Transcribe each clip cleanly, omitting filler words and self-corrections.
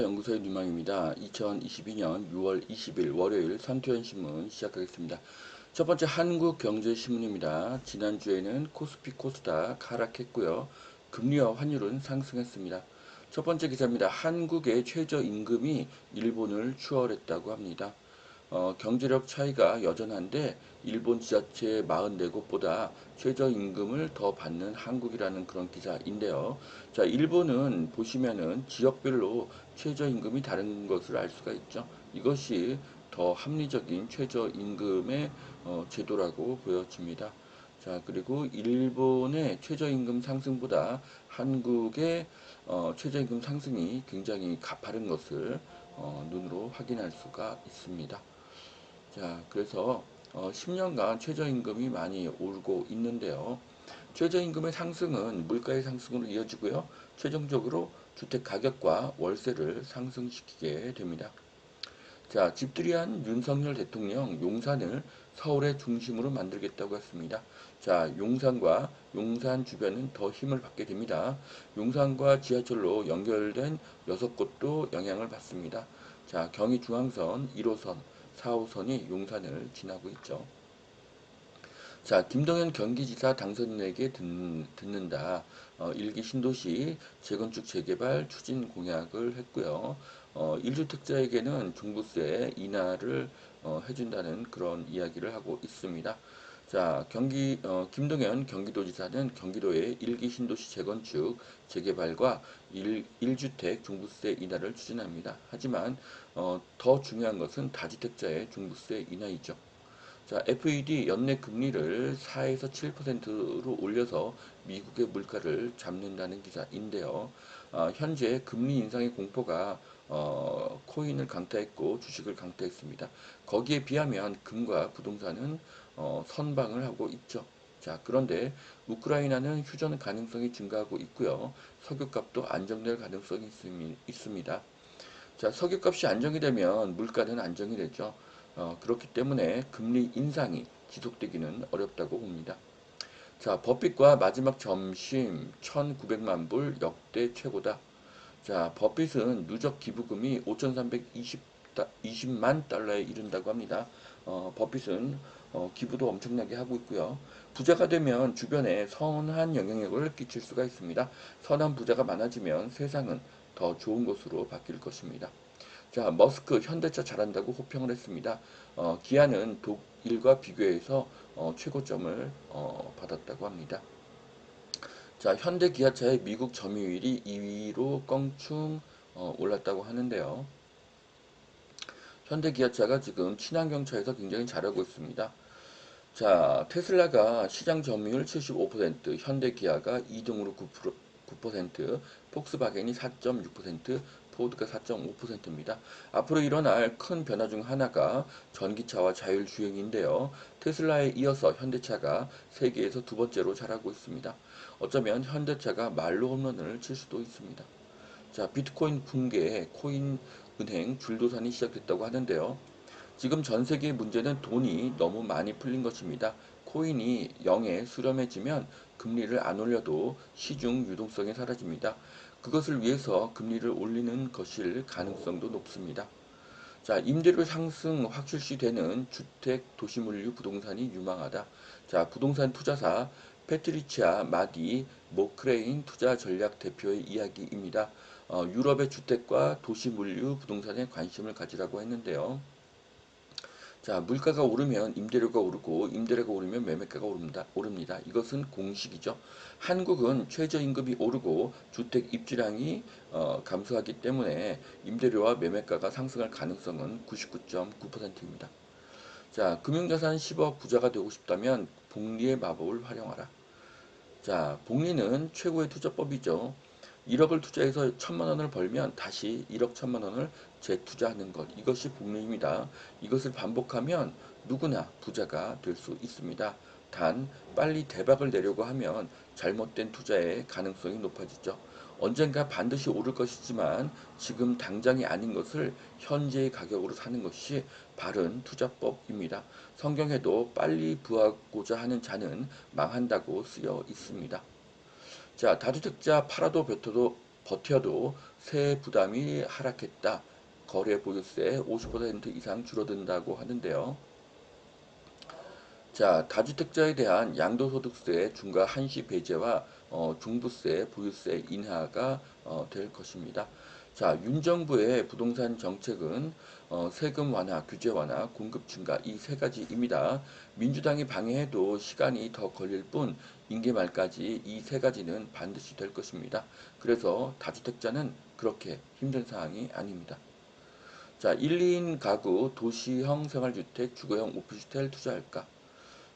연구소의 뉴망입니다. 2022년 6월 20일 월요일 선투현신문 시작하겠습니다. 첫 번째 한국경제신문입니다. 지난주에는 코스피 코스닥 하락했고요. 금리와 환율은 상승했습니다. 첫 번째 기사입니다. 한국의 최저임금이 일본을 추월했다고 합니다. 경제력 차이가 여전한데 일본 지자체 44곳보다 최저임금을 더 받는 한국이라는 그런 기사인데요. 자, 일본은 보시면은 지역별로 최저임금이 다른 것을 알 수가 있죠. 이것이 더 합리적인 최저임금의 제도라고 보여집니다. 자, 그리고 일본의 최저임금 상승보다 한국의 최저임금 상승이 굉장히 가파른 것을 눈으로 확인할 수가 있습니다. 자, 그래서 10년간 최저임금이 많이 오르고 있는데요. 최저임금의 상승은 물가의 상승으로 이어지고요. 최종적으로 주택 가격과 월세를 상승시키게 됩니다. 자, 집들이한 윤석열 대통령 용산을 서울의 중심으로 만들겠다고 했습니다. 자, 용산과 용산 주변은 더 힘을 받게 됩니다. 용산과 지하철로 연결된 6곳도 영향을 받습니다. 자, 경의중앙선 1호선, 4호선이 용산을 지나고 있죠. 자, 김동연 경기지사 당선인에게 듣는다. 일기 신도시 재건축 재개발 추진 공약을 했고요. 1주택자에게는 종부세 인하를 해준다는 그런 이야기를 하고 있습니다. 자, 김동연 경기도지사는 경기도의 일기 신도시 재건축 재개발과 1주택 종부세 인하를 추진합니다. 하지만 더 중요한 것은 다주택자의 종부세 인하이죠. 자, FED 연내 금리를 4에서 7%로 올려서 미국의 물가를 잡는다는 기사인데요. 현재 금리 인상의 공포가 코인을 강타했고 주식을 강타했습니다. 거기에 비하면 금과 부동산은 선방을 하고 있죠. 자, 그런데 우크라이나는 휴전 가능성이 증가하고 있고요. 석유값도 안정될 가능성이 있습니다. 자, 석유값이 안정이 되면 물가는 안정이 되죠. 그렇기 때문에 금리 인상이 지속되기는 어렵다고 봅니다. 자, 버핏과 마지막 점심 1,900만 불 역대 최고다. 자, 버핏은 누적 기부금이 5,320만 달러에 이른다고 합니다. 버핏은 기부도 엄청나게 하고 있고요. 부자가 되면 주변에 선한 영향력을 끼칠 수가 있습니다. 선한 부자가 많아지면 세상은 더 좋은 곳으로 바뀔 것입니다. 자, 머스크 현대차 잘한다고 호평을 했습니다. 기아는 독일과 비교해서 최고점을 받았다고 합니다. 자, 현대 기아차의 미국 점유율이 2위로 껑충 올랐다고 하는데요. 현대 기아차가 지금 친환경차에서 굉장히 잘하고 있습니다. 자, 테슬라가 시장 점유율 75%, 현대 기아가 2등으로 9%, 폭스바겐이 4.6%, 포드가 4.5%입니다. 앞으로 일어날 큰 변화 중 하나가 전기차와 자율주행인데요. 테슬라에 이어서 현대차가 세계에서 두 번째로 잘하고 있습니다. 어쩌면 현대차가 말로 홈런을 칠 수도 있습니다. 자, 비트코인 붕괴에 코인 은행 줄도산이 시작됐다고 하는데요. 지금 전 세계의 문제는 돈이 너무 많이 풀린 것입니다. 코인이 0에 수렴해지면 금리를 안 올려도 시중 유동성이 사라집니다. 그것을 위해서 금리를 올리는 것일 가능성도 높습니다. 자, 임대료 상승 확실시되는 주택, 도시물류, 부동산이 유망하다. 자, 부동산 투자사 패트리치아 마디 모크레인 투자 전략 대표의 이야기입니다. 유럽의 주택과 도시물류, 부동산에 관심을 가지라고 했는데요. 자, 물가가 오르면 임대료가 오르고 임대료가 오르면 매매가가 오릅니다. 이것은 공식이죠. 한국은 최저임금이 오르고 주택 입주량이 감소하기 때문에 임대료와 매매가가 상승할 가능성은 99.9%입니다. 자, 금융자산 10억 부자가 되고 싶다면 복리의 마법을 활용하라. 자, 복리는 최고의 투자법이죠. 1억을 투자해서 1,000만 원을 벌면 다시 1억 1,000만 원을 재투자하는 것. 이것이 복리입니다. 이것을 반복하면 누구나 부자가 될 수 있습니다. 단, 빨리 대박을 내려고 하면 잘못된 투자의 가능성이 높아지죠. 언젠가 반드시 오를 것이지만 지금 당장이 아닌 것을 현재의 가격으로 사는 것이 바른 투자법입니다. 성경에도 빨리 부하고자 하는 자는 망한다고 쓰여 있습니다. 자, 다주택자 팔아도 버텨도 세 부담이 하락했다. 거래 보유세 50% 이상 줄어든다고 하는데요. 자, 다주택자에 대한 양도소득세 중과 한시 배제와 종부세, 보유세 인하가 될 것입니다. 자, 윤 정부의 부동산 정책은 세금 완화, 규제 완화, 공급 증가 이 세 가지입니다. 민주당이 방해해도 시간이 더 걸릴 뿐 임기 말까지 이 세 가지는 반드시 될 것입니다. 그래서 다주택자는 그렇게 힘든 상황이 아닙니다. 자, 1, 2인 가구 도시형 생활주택, 주거형 오피스텔 투자할까?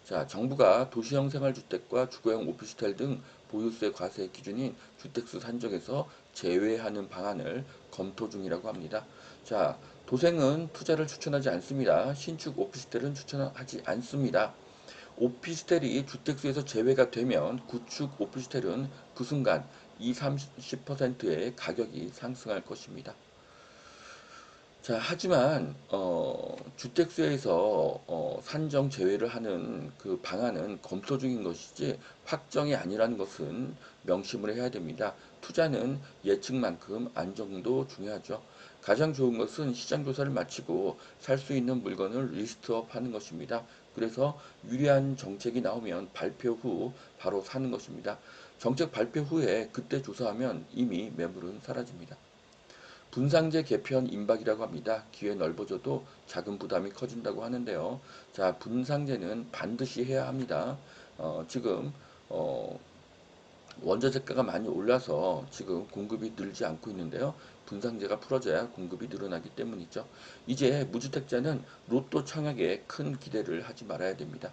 자, 정부가 도시형 생활주택과 주거형 오피스텔 등 보유세 과세 기준인 주택수 산정에서 제외하는 방안을 검토 중이라고 합니다. 자, 도생은 투자를 추천하지 않습니다. 신축 오피스텔은 추천하지 않습니다. 오피스텔이 주택수에서 제외가 되면 구축 오피스텔은 그 순간 20, 30%의 가격이 상승할 것입니다. 자, 하지만 주택수에서 산정 제외를 하는 그 방안은 검토 중인 것이지 확정이 아니라는 것은 명심을 해야 됩니다. 투자는 예측만큼 안정도 중요하죠. 가장 좋은 것은 시장 조사를 마치고 살 수 있는 물건을 리스트업 하는 것입니다. 그래서 유리한 정책이 나오면 발표 후 바로 사는 것입니다. 정책 발표 후에 그때 조사하면 이미 매물은 사라집니다. 분상제 개편 임박이라고 합니다. 기회 넓어져도 자금 부담이 커진다고 하는데요. 자, 분상제는 반드시 해야 합니다. 지금 어, 원자재가가 많이 올라서 지금 공급이 늘지 않고 있는데요. 분상제가 풀어져야 공급이 늘어나기 때문이죠. 이제 무주택자는 로또 청약에 큰 기대를 하지 말아야 됩니다.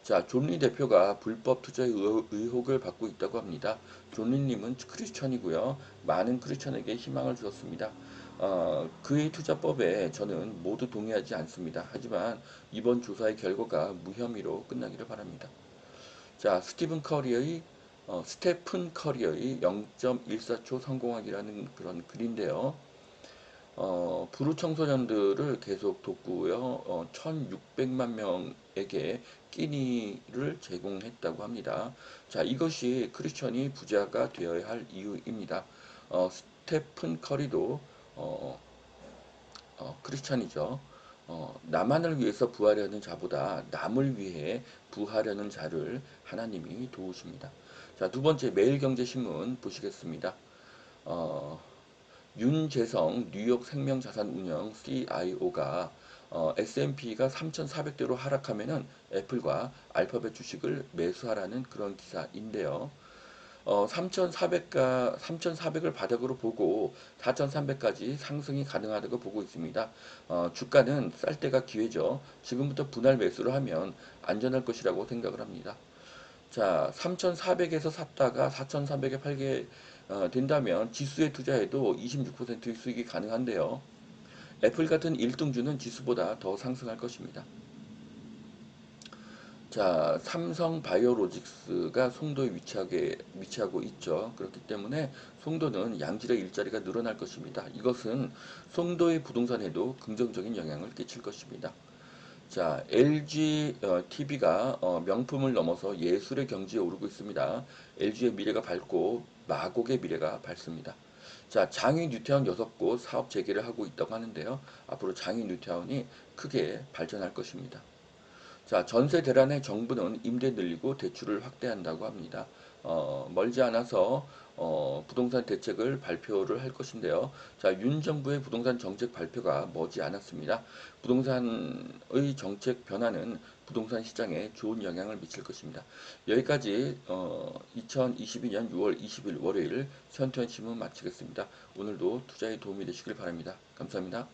자, 존리 대표가 불법 투자 의혹을 받고 있다고 합니다. 존리님은 크리스천이고요. 많은 크리스천에게 희망을 주었습니다. 그의 투자법에 저는 모두 동의하지 않습니다. 하지만 이번 조사의 결과가 무혐의로 끝나기를 바랍니다. 자, 스테픈 커리의 0.14초 성공하기라는 그런 글인데요. 부루 청소년들을 계속 돕고요. 1,600만 명에게 끼니를 제공했다고 합니다. 자, 이것이 크리스천이 부자가 되어야 할 이유입니다. 스테픈 커리도 어, 크리스천이죠. 나만을 위해서 부하려는 자보다 남을 위해 부하려는 자를 하나님이 도우십니다. 자, 두 번째 매일경제신문 보시겠습니다. 어, 윤재성 뉴욕 생명자산운용 CIO가 S&P가 3,400대로 하락하면은 애플과 알파벳 주식을 매수하라는 그런 기사인데요. 3,400을 바닥으로 보고 4,300까지 상승이 가능하다고 보고 있습니다. 주가는 쌀 때가 기회죠. 지금부터 분할 매수를 하면 안전할 것이라고 생각을 합니다. 자, 3,400에서 샀다가 4,300에 팔게 된다면 지수에 투자해도 26%의 수익이 가능한데요. 애플 같은 1등주는 지수보다 더 상승할 것입니다. 자, 삼성 바이오로직스가 송도에 위치하고 있죠. 그렇기 때문에 송도는 양질의 일자리가 늘어날 것입니다. 이것은 송도의 부동산에도 긍정적인 영향을 끼칠 것입니다. 자, LG TV가 명품을 넘어서 예술의 경지에 오르고 있습니다. LG의 미래가 밝고 마곡의 미래가 밝습니다. 자, 장위 뉴타운 6곳 사업 재개를 하고 있다고 하는데요. 앞으로 장위 뉴타운이 크게 발전할 것입니다. 자, 전세 대란의 정부는 임대 늘리고 대출을 확대한다고 합니다. 멀지 않아서 부동산 대책을 발표를 할 것인데요. 자, 윤 정부의 부동산 정책 발표가 머지 않았습니다. 부동산의 정책 변화는 부동산 시장에 좋은 영향을 미칠 것입니다. 여기까지 2022년 6월 20일 월요일 현태현 신문 마치겠습니다. 오늘도 투자에 도움이 되시길 바랍니다. 감사합니다.